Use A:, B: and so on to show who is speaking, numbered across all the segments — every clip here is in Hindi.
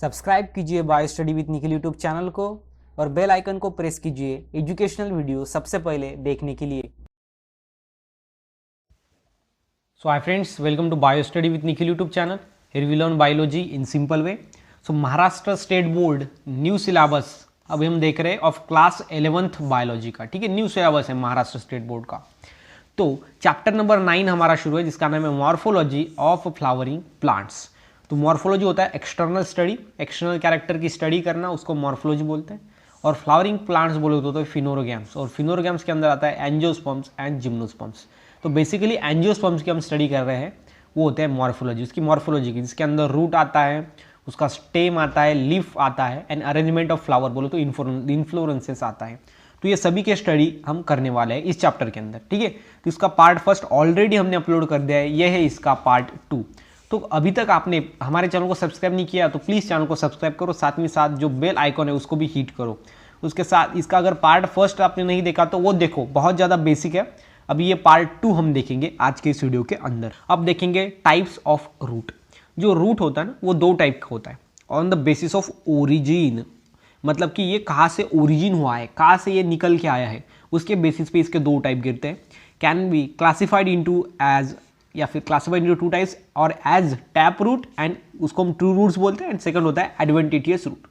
A: सब्सक्राइब कीजिए bio study with Nikhil YouTube channel को और बेल आइकन को प्रेस कीजिए एजुकेशनल वीडियो सबसे पहले देखने के लिए।
B: So hi friends, welcome to Bio Study with Nikhil YouTube channel. Here we learn biology in simple way. So Maharashtra State Board new syllabus अभी हम देख रहे हैं ऑफ क्लास 11th बायोलॉजी का, ठीक है। न्यू सिलेबस है महाराष्ट्र स्टेट बोर्ड का। तो चैप्टर नंबर 9 हमारा शुरू है जिसका नाम है मॉर्फोलॉजी ऑफ फ्लावरिंग प्लांट्स। तो मॉर्फोलॉजी होता है एक्सटर्नल स्टडी, एक्सटर्नल कैरेक्टर की स्टडी करना, उसको मॉर्फोलॉजी बोलते हैं। और फ्लावरिंग प्लांट्स बोले तो होता है फिनोरोगैम्स, और फिनोरोगैम्स के अंदर आता है एंजियोस्पर्म्स एंड जिम्नोस्पर्म्स। तो बेसिकली एंजियोस्पर्म्स की हम स्टडी कर रहे हैं, वो होते हैं मॉर्फोलॉजी। उसकी मॉर्फोलॉजी की जिसके अंदर रूट आता है, उसका स्टेम आता है, लीफ आता है, एंड अरेंजमेंट ऑफ फ्लावर बोलो तो इन्फ्लोरेंसेस आता है। तो ये सभी के स्टडी हम करने वाले हैं इस चैप्टर के अंदर, ठीक है। तो इसका पार्ट फर्स्ट ऑलरेडी हमने अपलोड कर दिया है, ये है इसका पार्ट 2। तो अभी तक आपने हमारे चैनल को सब्सक्राइब नहीं किया तो प्लीज़ चैनल को सब्सक्राइब करो, साथ में साथ जो बेल आइकॉन है उसको भी हिट करो। उसके साथ इसका अगर पार्ट फर्स्ट आपने नहीं देखा तो वो देखो, बहुत ज़्यादा बेसिक है। अभी ये पार्ट 2 हम देखेंगे आज के इस वीडियो के अंदर। अब देखेंगे टाइप्स ऑफ रूट। जो रूट होता है ना वो 2 टाइप का होता है। On the basis of origin, मतलब कि ये कहाँ से ओरिजिन हुआ है, कहाँ से ये निकल के आया है, उसके बेसिस पे इसके 2 टाइप गिरते हैं। Can be classified into as, या फिर क्लासिफाइड इनटू 2 टाइप्स, और एज टैप रूट एंड उसको हम ट्रू रूट्स बोलते हैं, एंड सेकंड होता है एडवेंटिशियस रूट।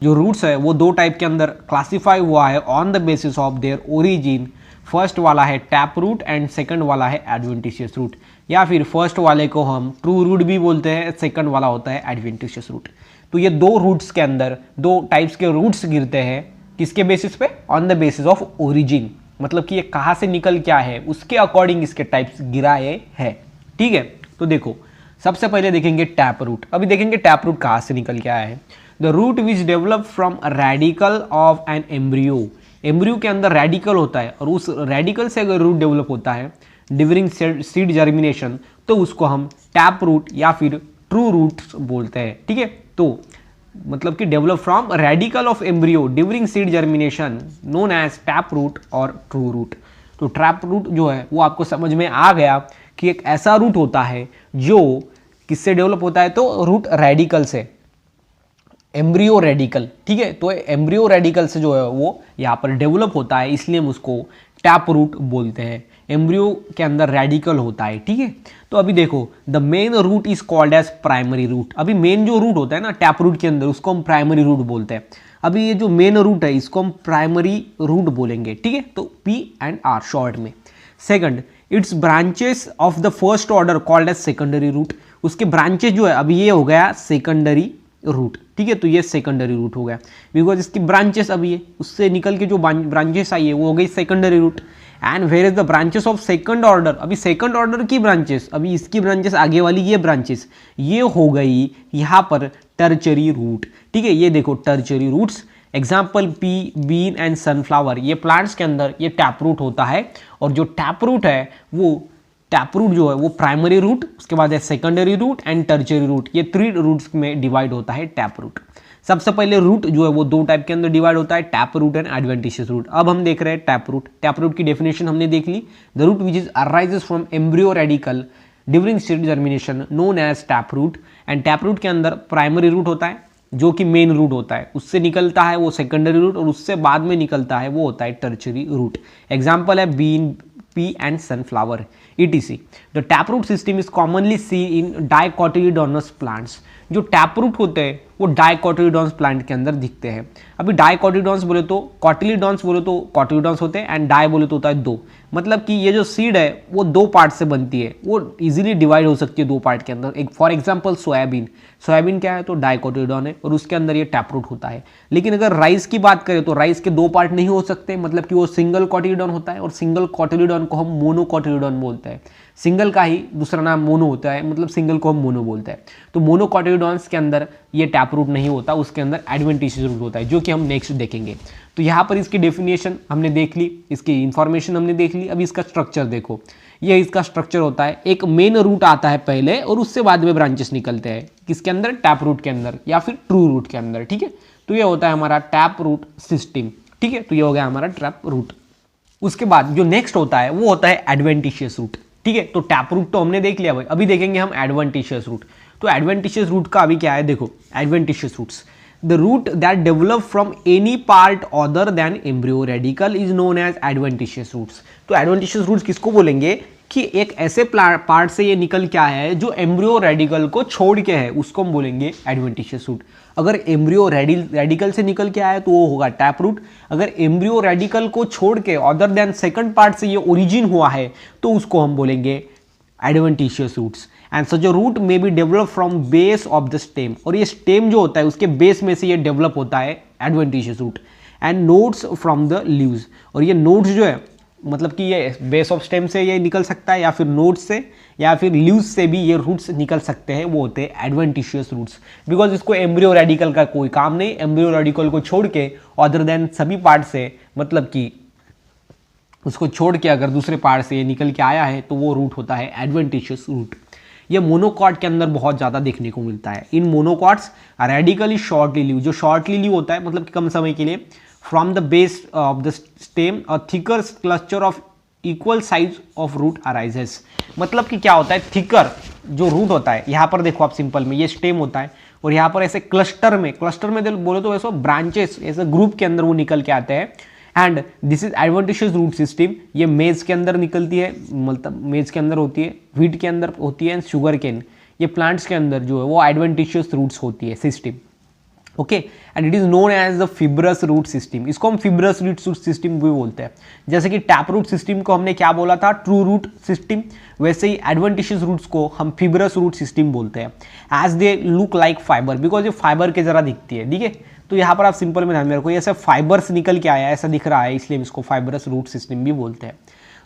B: जो रूट्स है वो 2 टाइप के अंदर क्लासिफाई हुआ है on the basis of their origin. First वाला है टैप रूट एंड सेकंड वाला है एडवेंटिशियस रूट, या फिर फर्स्ट वाले को हम ट्रू रूट भी बोलते हैं, सेकंड वाला होता है एडवेंटिशियस रूट। तो ये 2 रूट्स के अंदर 2 टाइप्स के रूट्स गिरते हैं, किसके बेसिस पे? On the basis of origin, मतलब कि ये कहाँ से निकल क्या है उसके अकॉर्डिंग इसके टाइप्स गिराए हैं, ठीक है। तो देखो सबसे पहले देखेंगे टैप रूट। अभी देखेंगे टैप रूट कहाँ से निकल के आया है। The root which develop from radicle of an embryo. Embryo के अंदर रेडिकल होता है और उस रेडिकल से अगर रूट डेवलप होता है ड्यूरिंग सीड जर्मिनेशन तो उसको हम टैप रूट या फिर ट्रू रूट बोलते हैं, ठीक है। तो मतलब कि develop from radicle of embryo during seed germination known as tap root और ट्रू रूट। तो टैप रूट जो है वो आपको समझ में आ गया कि एक ऐसा रूट होता है जो किससे डेवलप होता है, तो रूट रेडिकल से, एम्ब्रियो रेडिकल, ठीक है। तो एम्ब्रियो रेडिकल से जो है वो यहाँ पर डेवलप होता है, इसलिए हम उसको टैप रूट बोलते हैं। एम्ब्रियो के अंदर रेडिकल होता है, ठीक है। तो अभी देखो the main root is called as primary root. अभी मेन जो रूट होता है ना टैप रूट के अंदर उसको हम प्राइमरी रूट बोलते हैं। अभी ये जो मेन रूट है इसको हम प्राइमरी रूट बोलेंगे, ठीक है। तो P&R शॉर्ट में। Second, it's branches of the first order called as secondary root. उसके ब्रांचेस जो है अभी ये हो गया सेकेंडरी रूट, ठीक है। तो ये सेकेंडरी रूट हो गया बिकॉज इसकी ब्रांचेस अभी है, उससे निकल के जो ब्रांचेस आई है वो हो गई secondary root. And where is the branches of second order. अभी सेकंड ऑर्डर की ब्रांचेस, अभी इसकी ब्रांचेस आगे वाली ये ब्रांचेस ये हो गई यहाँ पर टर्चरी रूट, ठीक है। ये देखो tertiary roots, example pea, bean and sunflower, ये प्लांट्स के अंदर ये टैप रूट होता है। और जो टैप रूट है वो टैप रूट जो है वो प्राइमरी रूट, उसके बाद है secondary root and tertiary root. ये 3 रूट्स में डिवाइड होता है टैप रूट। सबसे पहले रूट जो है वो 2 टाइप के अंदर डिवाइड होता है, tap root and adventitious root. अब हम देख रहे हैं टैप रूट। टैप रूट की डेफिनेशन हमने देख ली। The root which is arises from embryo radical during seed germination known as tap root. And tap root के अंदर प्राइमरी रूट होता है जो कि मेन रूट होता है, उससे निकलता है वो सेकेंडरी रूट, और उससे बाद में निकलता है वो होता है टर्चरी रूट। एग्जाम्पल है bean, pea and sunflower etc. The taproot system is commonly seen in dicotyledonous plants. जो टैपरूट होते हैं वो डाइकोटिलीडॉन्स प्लांट के अंदर दिखते हैं। अभी डाइकोटिलीडॉन्स बोले तो कॉटिलीडॉन्स बोले तो कॉटिलीडॉन्स होते हैं, एंड डाई बोले तो होता है 2। मतलब कि ये जो सीड है वो 2 पार्ट से बनती है, वो इजीली डिवाइड हो सकती है 2 पार्ट के अंदर। एक फॉर एग्जांपल सोयाबीन, सोयाबीन क्या है तो डाइकोटिलीडॉन है और उसके अंदर ये टैपरूट होता है। लेकिन अगर राइस की बात करें तो राइस के 2 पार्ट नहीं हो सकते, मतलब कि वो सिंगल कॉटिलीडॉन होता है, और सिंगल कॉटिलीडॉन को हम मोनोकॉटिलीडॉन बोलते हैं। सिंगल का ही दूसरा नाम मोनो होता है, मतलब सिंगल को हम मोनो बोलते हैं। तो मोनोकॉटिलीडॉन्स के अंदर ये टैप रूट नहीं होता, उसके अंदर एडवेंटिशियस रूट होता है, जो कि हम नेक्स्ट देखेंगे। तो यहाँ पर इसकी डेफिनेशन हमने देख ली, इसकी इंफॉर्मेशन हमने देख ली। अभी इसका स्ट्रक्चर देखो, ये इसका स्ट्रक्चर होता है। एक मेन रूट आता है पहले और उससे बाद में ब्रांचेस निकलते हैं, किसके अंदर? टैप रूट के अंदर या फिर ट्रू रूट के अंदर, ठीक है। तो ये होता है हमारा टैप रूट सिस्टम, ठीक है। तो ये हो गया हमारा टैप रूट। उसके बाद जो नेक्स्ट होता है वो होता है एडवेंटिशियस रूट, ठीक है। तो टैप रूट तो हमने देख लिया भाई, अभी देखेंगे हम एडवेंटिशियस रूट। तो एडवेंटिशियस रूट का अभी क्या है, देखो adventitious roots, the root that develop from any part other than embryo radicle is known as adventitious roots. तो एडवेंटिशियस रूट्स किसको बोलेंगे कि एक ऐसे पार्ट से ये निकल क्या है जो एम्ब्रियो रेडिकल को छोड़ के है, उसको हम बोलेंगे एडवेंटिशियस रूट। अगर एम्ब्रियो रेडिकल से निकल के आया है तो वो होगा टैप रूट। अगर एम्ब्रियो रेडिकल को छोड़ के अदर देन सेकंड पार्ट से ये ओरिजिन हुआ है तो उसको हम बोलेंगे adventitious roots. And such a root may be develop from base of the stem, और ये स्टेम जो होता है उसके बेस में से ये डेवलप होता है adventitious root. And nodes from the leaves, और ये नोड्स जो है मतलब कि ये बेस ऑफ स्टेम से ये निकल सकता है या फिर नोड्स से या फिर लीव्स से भी ये रूट्स निकल सकते हैं, वो होते हैं एडवेंटिशियस रूट्स। बिकॉज इसको एम्ब्रियो रेडिकल का कोई काम नहीं, एम्ब्रियो रेडिकल को छोड़ के अदर देन सभी पार्ट से, मतलब कि उसको छोड़ के अगर दूसरे पार्ट से ये निकल के आया है तो वो रूट होता है एडवेंटिशियस रूट। ये मोनोकॉट के अंदर बहुत ज़्यादा देखने को मिलता है। In monocots radically shortly live, जो शॉर्टली लीव होता है मतलब कि कम समय के लिए, from the base of the stem a thicker cluster of equal size of root arises. मतलब कि क्या होता है, थिकर जो रूट होता है, यहाँ पर देखो आप सिंपल में ये स्टेम होता है और यहाँ पर ऐसे क्लस्टर में बोले तो ऐसा ब्रांचेस ऐसे ग्रुप के अंदर वो निकल के आते हैं। And this is adventitious root system. ये मेज के अंदर निकलती है, मतलब मेज के अंदर होती है, व्हीट के अंदर होती है, एंड शुगर केन, ये प्लांट्स के अंदर जो है वो एडवेंटिशियस रूट्स होती है system. Okay, and it is known as the fibrous root system. इसको हम फिब्रस रूट सिस्टम भी बोलते हैं। जैसे कि टैप रूट सिस्टम को हमने क्या बोला था, ट्रू रूट सिस्टम, वैसे ही एडवेंटिशियस रूट्स को हम फिब्रस रूट सिस्टम बोलते हैं। As they look like fibre, because ये फाइबर के जरा दिखती है, ठीक है। तो यहाँ पर आप सिंपल में ध्यान में रखो, ऐसे फाइबर्स निकल के आया ऐसा दिख रहा है, इसलिए हम इसको फाइबरस रूट सिस्टम भी बोलते हैं।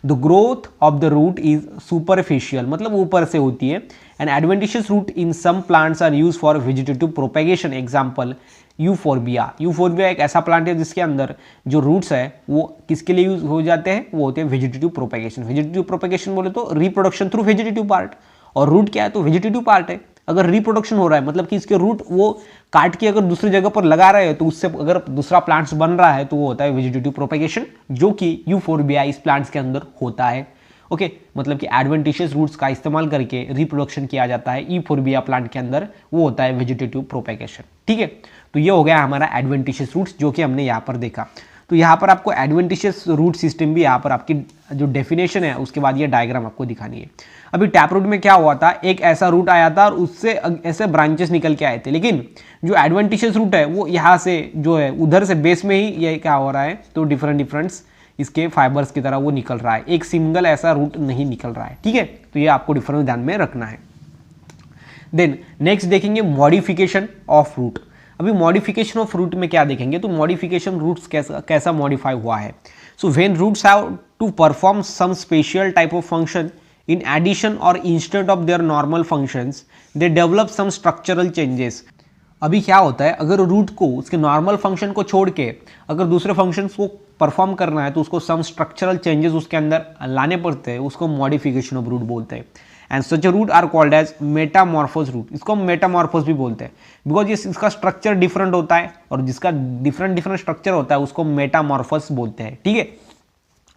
B: The growth of the root is superficial, मतलब ऊपर से होती है। And adventitious root in some plants are use for vegetative propagation. Example euphorbia. Euphorbia एक ऐसा प्लांट है जिसके अंदर जो रूट्स है वो किसके लिए यूज हो जाते हैं, वो होते हैं वेजिटेटिव प्रोपेगेशन। वेजिटेटिव प्रोपेगेशन बोले तो रिप्रोडक्शन थ्रू वेजिटेटिव पार्ट, और रूट क्या है तो वेजिटेटिव पार्ट है। अगर रिप्रोडक्शन हो रहा है मतलब कि इसके रूट वो काट के अगर दूसरी जगह पर लगा रहे हैं तो उससे अगर दूसरा प्लांट्स बन रहा है तो वो होता है वेजिटेटिव प्रोपेगेशन, जो कि यूफोर्बिया इस प्लांट्स के अंदर होता है। ओके, मतलब कि एडवेंटिशियस रूट्स का इस्तेमाल करके रिप्रोडक्शन किया जाता है यूफोर्बिया प्लांट के अंदर, वो होता है वेजिटेटिव प्रोपेगेशन। ठीक है, तो ये हो गया हमारा एडवेंटिशियस रूट्स जो कि हमने यहाँ पर देखा। तो यहाँ पर आपको एडवेंटिशियस रूट सिस्टम भी यहाँ पर आपकी जो डेफिनेशन है उसके बाद ये डायग्राम आपको दिखानी है। अभी टैप रूट में क्या हुआ था, एक ऐसा रूट आया था और उससे ऐसे ब्रांचेस निकल के आए थे, लेकिन जो एडवेंटिशियस रूट है वो यहाँ से जो है उधर से बेस में ही ये क्या हो रहा है, तो डिफरेंट इसके फाइबर्स की तरह वो निकल रहा है, एक सिंगल ऐसा रूट नहीं निकल रहा है। ठीक है, तो ये आपको डिफरेंस ध्यान में रखना है। देन नेक्स्ट देखेंगे मॉडिफिकेशन ऑफ रूट। अभी मॉडिफिकेशन ऑफ रूट में क्या देखेंगे, तो मॉडिफिकेशन रूट्स कैसा मॉडिफाई हुआ है। So when roots have to perform some special type of function in addition or instead of their normal functions they develop some structural changes। अभी क्या होता है, अगर रूट को उसके नॉर्मल फंक्शन को छोड़ के अगर दूसरे फंक्शंस को परफॉर्म करना है तो उसको सम स्ट्रक्चरल चेंजेस उसके अंदर लाने पड़ते हैं, उसको मॉडिफिकेशन ऑफ रूट बोलते हैं। And such root are called as metamorphose root. इसको हम मेटामॉर्फोस भी बोलते हैं बिकॉज ये इसका स्ट्रक्चर डिफरेंट होता है और जिसका डिफरेंट स्ट्रक्चर होता है उसको मेटामॉर्फोस बोलते हैं। ठीक है,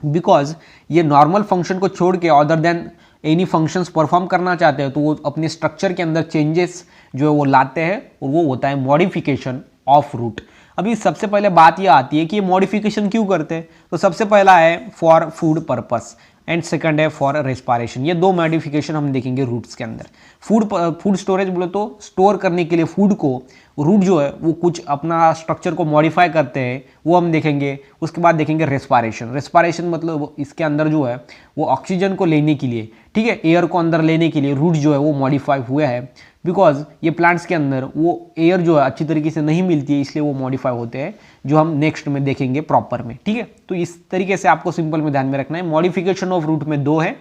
B: बिकॉज ये नॉर्मल फंक्शन को छोड़ के other than any functions perform करना चाहते हैं तो वो अपने स्ट्रक्चर के अंदर चेंजेस जो है वो लाते हैं और वो होता है मॉडिफिकेशन ऑफ रूट। अभी सबसे पहले बात ये आती है कि ये मॉडिफिकेशन क्यों करते हैं, तो सबसे पहला है for food purpose and second है फॉर रेस्पायरेशन। ये दो मॉडिफिकेशन हम देखेंगे रूट्स के अंदर। फूड स्टोरेज बोले तो स्टोर करने के लिए फूड को रूट जो है वो कुछ अपना स्ट्रक्चर को मॉडिफाई करते हैं, वो हम देखेंगे। उसके बाद देखेंगे रेस्पायरेशन। रेस्पायरेशन मतलब इसके अंदर जो है वो ऑक्सीजन को लेने के लिए, ठीक है, एयर को अंदर लेने के लिए रूट जो है वो मॉडिफाई हुए हैं। बिकॉज ये प्लांट्स के अंदर वो एयर जो है अच्छी तरीके से नहीं मिलती है, इसलिए वो मॉडिफाई होते हैं, जो हम नेक्स्ट में देखेंगे प्रॉपर में। ठीक है, तो इस तरीके से आपको सिंपल में ध्यान में रखना है। मॉडिफिकेशन ऑफ रूट में दो है,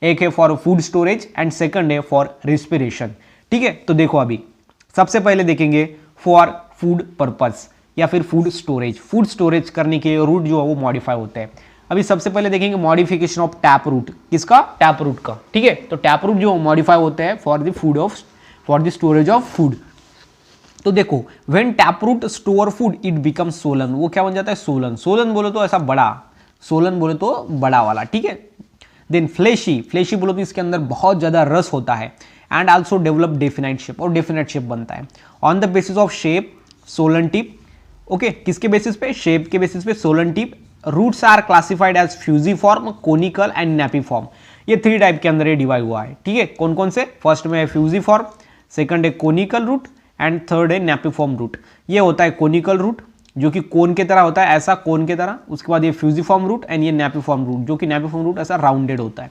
B: एक है for food storage and second है फॉर रेस्पिरेशन। ठीक है, तो देखो अभी सबसे पहले देखेंगे फॉर फूड पर्पस या फिर फूड स्टोरेज। फूड स्टोरेज करने के रूट जो है वो मॉडिफाई होते हैं। अभी सबसे पहले देखेंगे मॉडिफिकेशन ऑफ टैप रूट। किसका? टैप रूट का। ठीक है, तो टैप रूट जो मॉडिफाई होते हैं for the storage of food. तो देखो when tap root store food it become swollen. वो क्या बन जाता है? सोलन। सोलन बोलो तो ऐसा बड़ा, सोलन बोले तो बड़ा वाला। ठीक है, देन फ्लेशी बोलो तो इसके अंदर बहुत ज्यादा रस होता है। And also develop definite shape, और डेफिनाइट शेप बनता है on the basis of shape, swollen tip. Okay, किसके बेसिस पे? शेप के बेसिस पे, swollen tip. Roots are classified as fusiform, conical and napiform. ये 3 टाइप के अंदर ये डिवाइड हुआ है, ठीक है। कौन कौन से? फर्स्ट में है फ्यूजिफॉर्म, सेकंड है कोनिकल रूट एंड थर्ड है नैपीफॉर्म रूट। ये होता है कोनिकल रूट जो कि कोन की तरह होता है, ऐसा कोन की तरह। उसके बाद ये फ्यूजिफॉर्म रूट एंड ये नैपीफॉर्म रूट जो कि नैपीफॉर्म रूट ऐसा राउंडेड होता है।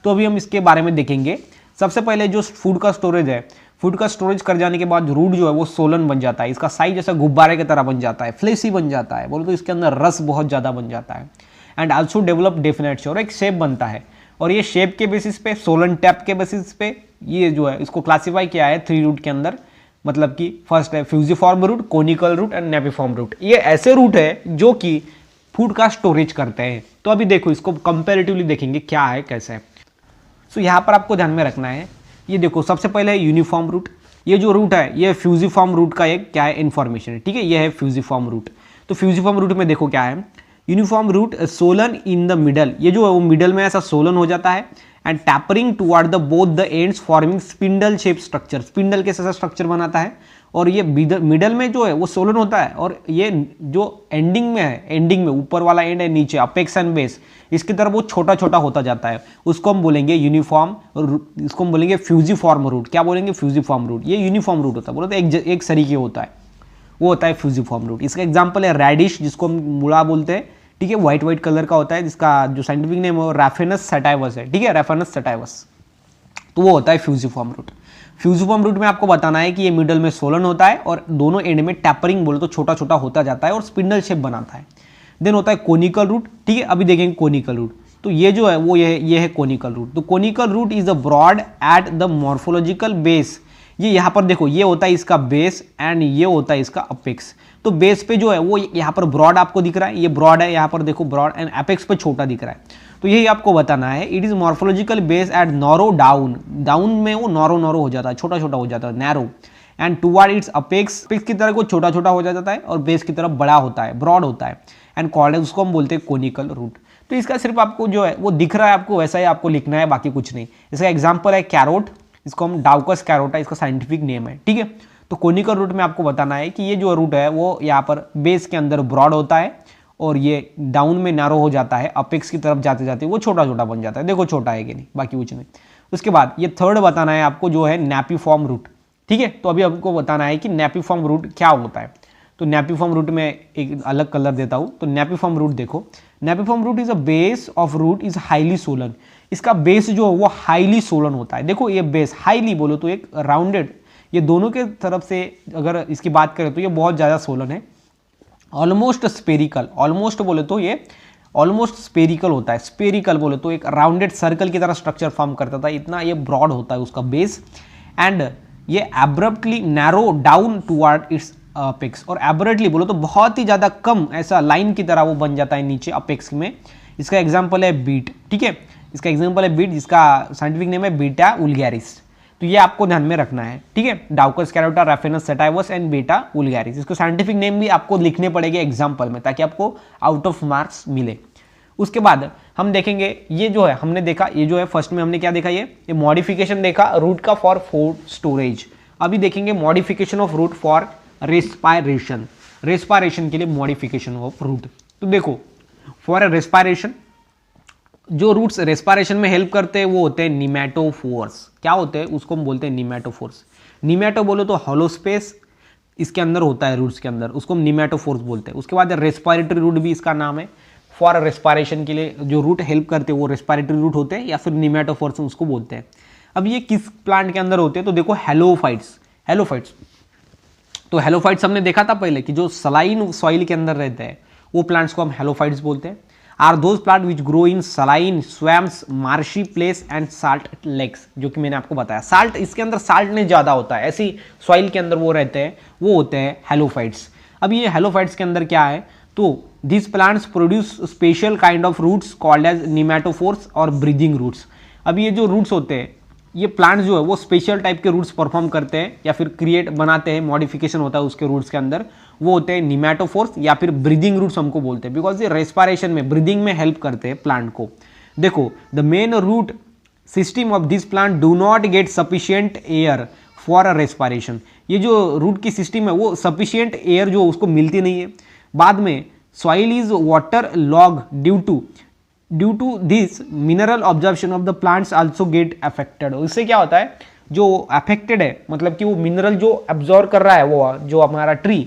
B: तो अभी हम इसके बारे में देखेंगे। सबसे पहले जो फूड का स्टोरेज है, फूड का स्टोरेज कर जाने के बाद रूट जो है वो सोलन बन जाता है। इसका साइज जैसा गुब्बारे की तरह बन जाता है, फ्लेसी बन जाता है, बोलो तो इसके अंदर रस बहुत ज़्यादा बन जाता है। And also develop definite shape, और एक शेप बनता है। और ये शेप के बेसिस पे, सोलन टैप के बेसिस पे ये जो है इसको क्लासीफाई किया है 3 रूट के अंदर। मतलब कि फर्स्ट है fusiform root, conical root and napiform root. ये ऐसे रूट है जो कि फूड का स्टोरेज करते हैं। तो अभी देखो इसको कंपेरेटिवली देखेंगे क्या है कैसे है। सो यहाँ पर आपको ध्यान में रखना है, ये देखो सबसे पहले है यूनिफॉर्म रूट। ये जो रूट है ये फ्यूजिफॉर्म रूट का एक क्या है, इन्फॉर्मेशन है, ठीक है। ये है फ्यूजिफॉर्म रूट। तो फ्यूजिफॉर्म रूट में देखो क्या है, uniform root, swollen in the middle. ये जो है वो मिडल में ऐसा सोलन हो जाता है and tapering toward the both the ends forming spindle shape structure. Spindle के जैसा स्ट्रक्चर बनाता है। और ये मिडल में जो है वो सोलन होता है, और ये जो एंडिंग में है, एंडिंग में ऊपर वाला एंड है नीचे, अपेक्स एंड बेस, इसकी तरफ वो छोटा छोटा होता जाता है। उसको हम बोलेंगे यूनिफॉर्म, और इसको हम बोलेंगे फ्यूजिफॉर्म रूट। क्या बोलेंगे? Fusiform root. ये यूनिफॉर्म रूट होता है, बोलो तो एक सरीके होता है, वो होता है फ्यूजिफॉर्म रूट। इसका एग्जाम्पल है रेडिश, जिसको हम मुड़ा बोलते हैं, ठीक है। व्हाइट कलर का होता है, जिसका जो साइंटिफिक नेम है रैफेनस सटाइवस है, ठीक है, रैफेनस सटाइवस। तो वो होता है फ्यूजिफॉर्म रूट। फ्यूजिफॉर्म रूट में आपको बताना है कि ये मिडल में सोलन होता है और दोनों एंड में टैपरिंग बोलो तो छोटा छोटा होता जाता है और स्पिंडल शेप बनाता है। देन होता है कोनिकल रूट, ठीक है। अभी देखेंगे कोनिकल रूट। तो ये जो है वो ये है कोनिकल रूट। तो conical root is the broad at the morphological base. ये यहाँ पर देखो, ये होता है इसका बेस एंड ये होता है इसका अपेक्स। तो बेस पे जो है वो यहाँ पर ब्रॉड आपको दिख रहा है, ये ब्रॉड है, यहाँ पर देखो ब्रॉड, एंड अपेक्स पे छोटा दिख रहा है। तो यही आपको बताना है। It is morphological base at narrow down. Down में वो नॉरो हो जाता है, छोटा छोटा हो जाता है, narrow. And toward it's apex, apex की तरह को छोटा छोटा हो जाता है और बेस की तरफ बड़ा होता है, ब्रॉड होता है। एंड कॉल्ड, उसको हम बोलते हैं कोनिकल रूट। तो इसका सिर्फ आपको जो है वो दिख रहा है, आपको वैसा ही आपको लिखना है, बाकी कुछ नहीं। इसका एग्जाम्पल है कैरोट, इसको हम डाउकस कैरोटा इसका साइंटिफिक नेम है, ठीक है। तो कोनिकल रूट में आपको बताना है कि ये जो रूट है वो यहाँ पर बेस के अंदर ब्रॉड होता है और ये डाउन में नैरो हो जाता है, अपेक्स की तरफ जाते जाते वो छोटा छोटा बन जाता है। देखो छोटा है कि नहीं, बाकी कुछ नहीं। उसके बाद ये थर्ड बताना है आपको जो है नैपीफॉर्म रूट, ठीक है। तो अभी आपको बताना है कि नैपीफॉर्म रूट क्या होता है। तो नैपीफॉर्म रूट में एक अलग कलर देता हूँ। तो नैपीफॉर्म रूट देखो, napiform root is a base of root is highly swollen. इसका बेस जो है वो हाईली सोलन होता है। देखो ये बेस हाईली बोलो तो एक राउंडेड, ये दोनों के तरफ से अगर इसकी बात करें तो ये बहुत ज़्यादा सोलन है। ऑलमोस्ट स्पेरिकल, ऑलमोस्ट बोले तो ये ऑलमोस्ट स्पेरिकल होता है। स्पेरिकल बोले तो एक राउंडेड सर्कल की तरह स्ट्रक्चर फॉर्म करता था, इतना ये ब्रॉड होता है उसका बेस। एंड ये abruptly narrow down toward it's apex. और एब्रप्टली बोलो तो बहुत ही ज़्यादा कम ऐसा लाइन की तरह वो बन जाता है नीचे अपेक्स में। इसका एग्जाम्पल है बीट, ठीक है। इसका एग्जाम्पल है बीट, जिसका साइंटिफिक नेम है बीटा वुल्गारिस। तो ये आपको ध्यान में रखना है, ठीक है। Daucus carota, Raphanus sativus and Beta vulgaris. इसको साइंटिफिक नेम भी आपको लिखने पड़ेंगे एग्जाम्पल में, ताकि आपको आउट ऑफ मार्क्स मिले। उसके बाद हम देखेंगे ये जो है, हमने देखा ये जो है फर्स्ट में हमने क्या देखा, ये मॉडिफिकेशन देखा रूट का फॉर फूड स्टोरेज। अभी देखेंगे modification of root for respiration. Respiration के लिए मॉडिफिकेशन ऑफ रूट। तो देखो फॉर रेस्पायरेशन जो रूट्स रेस्पायरेशन में हेल्प करते हैं वो होते हैं निमेटोफोर्स। क्या होते हैं? उसको हम बोलते हैं निमेटोफोर्स। निमेटो बोलो तो हॉलो स्पेस इसके अंदर होता है रूट्स के अंदर, उसको हम निमेटोफोर्स बोलते हैं। उसके बाद रेस्पायरेटरी रूट भी इसका नाम है। फॉर रेस्पायरेशन के लिए जो रूट हेल्प करते हैं वो रेस्पायरेटरी रूट होते हैं या फिर निमेटोफोर्स उसको बोलते हैं। अब ये किस प्लांट के अंदर होते हैं? तो देखो हेलोफाइट्स। हेलोफाइट्स तो हेलोफाइट्स हमने देखा था पहले कि जो सलाइन सॉइल के अंदर रहते हैं वो प्लांट्स को हम हेलोफाइट्स बोलते हैं। Are those plant which grow in saline swamps, marshy place and salt lakes, जो कि मैंने आपको बताया। साल्ट, इसके अंदर साल्ट नहीं ज़्यादा होता है, ऐसी सॉइल के अंदर वो रहते हैं, वो होते हैं हेलोफाइट्स। अब ये हेलोफाइट्स के अंदर क्या है? तो this plants produce special kind of roots called as pneumatophores और ब्रीदिंग रूट्स। अब ये जो रूट्स होते हैं, ये प्लांट्स जो है वो स्पेशल टाइप के रूट्स परफॉर्म करते हैं या फिर क्रिएट बनाते हैं, मॉडिफिकेशन होता है उसके रूट्स के अंदर, वो होते हैं निमेटोफोर्स या फिर ब्रीदिंग रूट्स हमको बोलते हैं, बिकॉज ये रेस्पायरेशन में, ब्रीदिंग में हेल्प करते हैं प्लांट को। देखो the main root system of this plant do not get sufficient air for a respiration. ये जो रूट की सिस्टम है वो सफिशियंट एयर जो उसको मिलती नहीं है। बाद में soil is water log due to this mineral observation of the plants also get affected. इससे क्या होता है, जो अफेक्टेड है मतलब कि वो मिनरल जो एब्जॉर्व कर रहा है वो जो हमारा ट्री,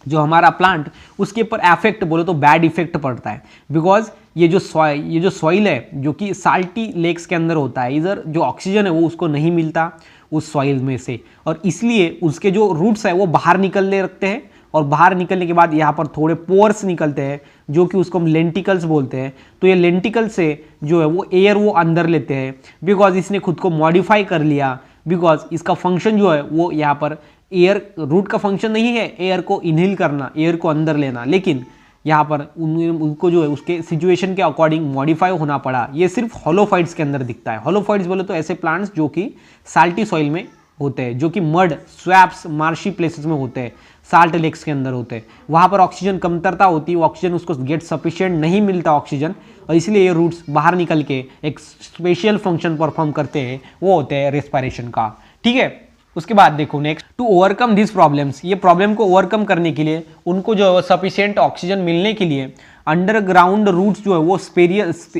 B: जो हमारा प्लांट, उसके ऊपर इफेक्ट बोले तो बैड इफेक्ट पड़ता है। बिकॉज ये जो सॉइल है जो कि साल्टी लेक्स के अंदर होता है, इधर जो ऑक्सीजन है वो उसको नहीं मिलता उस सॉइल में से, और इसलिए उसके जो रूट्स है वो बाहर निकलने लगते हैं, और बाहर निकलने के बाद यहाँ पर थोड़े पोर्स निकलते हैं जो कि उसको हम लेंटिकल्स बोलते हैं। तो ये लेंटिकल से जो है वो एयर वो अंदर लेते हैं, बिकॉज इसने खुद को मॉडिफाई कर लिया, बिकॉज इसका फंक्शन जो है वो यहाँ पर एयर, रूट का फंक्शन नहीं है एयर को इनहेल करना, एयर को अंदर लेना, लेकिन यहाँ पर उनको जो है उसके सिचुएशन के अकॉर्डिंग मॉडिफाई होना पड़ा। ये सिर्फ होलोफाइट्स के अंदर दिखता है। होलोफाइट्स बोले तो ऐसे प्लांट्स जो कि साल्टी सॉइल में होते हैं, जो कि मड, स्वैप्स, मार्शी प्लेसेस में होते हैं, साल्ट लेक्स के अंदर होते हैं, वहाँ पर ऑक्सीजन कमतरता होती है, ऑक्सीजन उसको गेट सफिशिएंट नहीं मिलता ऑक्सीजन, और इसलिए ये रूट्स बाहर निकल के एक स्पेशल फंक्शन परफॉर्म करते हैं, वो होते हैं रेस्पिरेशन का। ठीक है, उसके बाद देखो next, to overcome this problems, ये प्रॉब्लम को ओवरकम करने के लिए उनको जो है सफिशिएंट ऑक्सीजन मिलने के लिए अंडरग्राउंड रूट्स जो है वो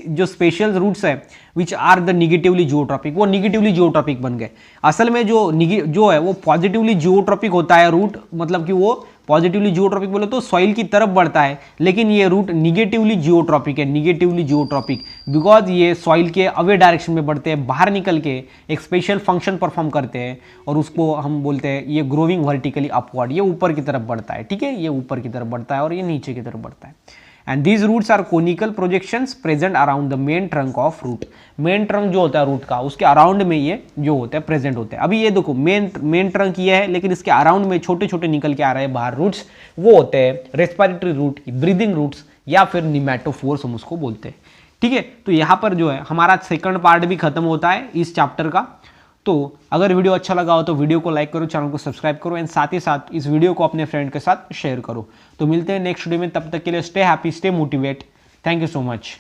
B: जो स्पेशल रूट्स है which are the negatively geotropic, वो निगेटिवली जियोट्रॉपिक बन गए। असल में जो है वो पॉजिटिवली जियोट्रॉपिक होता है रूट, मतलब कि वो पॉजिटिवली जियोट्रॉपिक बोले तो सॉइल की तरफ बढ़ता है, लेकिन ये रूट निगेटिवली जियोट्रॉपिक है, निगेटिवली जियोट्रॉपिक बिकॉज ये सॉइल के अवे डायरेक्शन में बढ़ते हैं, बाहर निकल के एक स्पेशल फंक्शन परफॉर्म करते हैं, और उसको हम बोलते हैं ये ग्रोविंग वर्टिकली अपवर्ड, ये ऊपर की तरफ बढ़ता है। ठीक है, ये ऊपर की तरफ बढ़ता है और ये नीचे की तरफ बढ़ता है। And these roots are conical projections present around the main trunk of root. Main trunk जो होता है रूट का, उसके अराउंड में ये जो होते हैं प्रेजेंट होते हैं। अभी ये देखो मेन ट्रंक ये है, लेकिन इसके अराउंड में छोटे छोटे निकल के आ रहे हैं बाहर रूट्स, वो होते हैं रेस्पिरेटरी रूट, ब्रीदिंग रूट्स, या फिर निमेटोफोर्स हम उसको बोलते हैं। ठीक है, तो यहाँ पर जो है हमारा सेकंड पार्ट भी खत्म होता है इस चैप्टर का। तो अगर वीडियो अच्छा लगा हो तो वीडियो को लाइक करो, चैनल को सब्सक्राइब करो, एंड साथ ही साथ इस वीडियो को अपने फ्रेंड के साथ शेयर करो। तो मिलते हैं नेक्स्ट वीडियो में, तब तक के लिए stay happy, stay motivate. Thank you so much.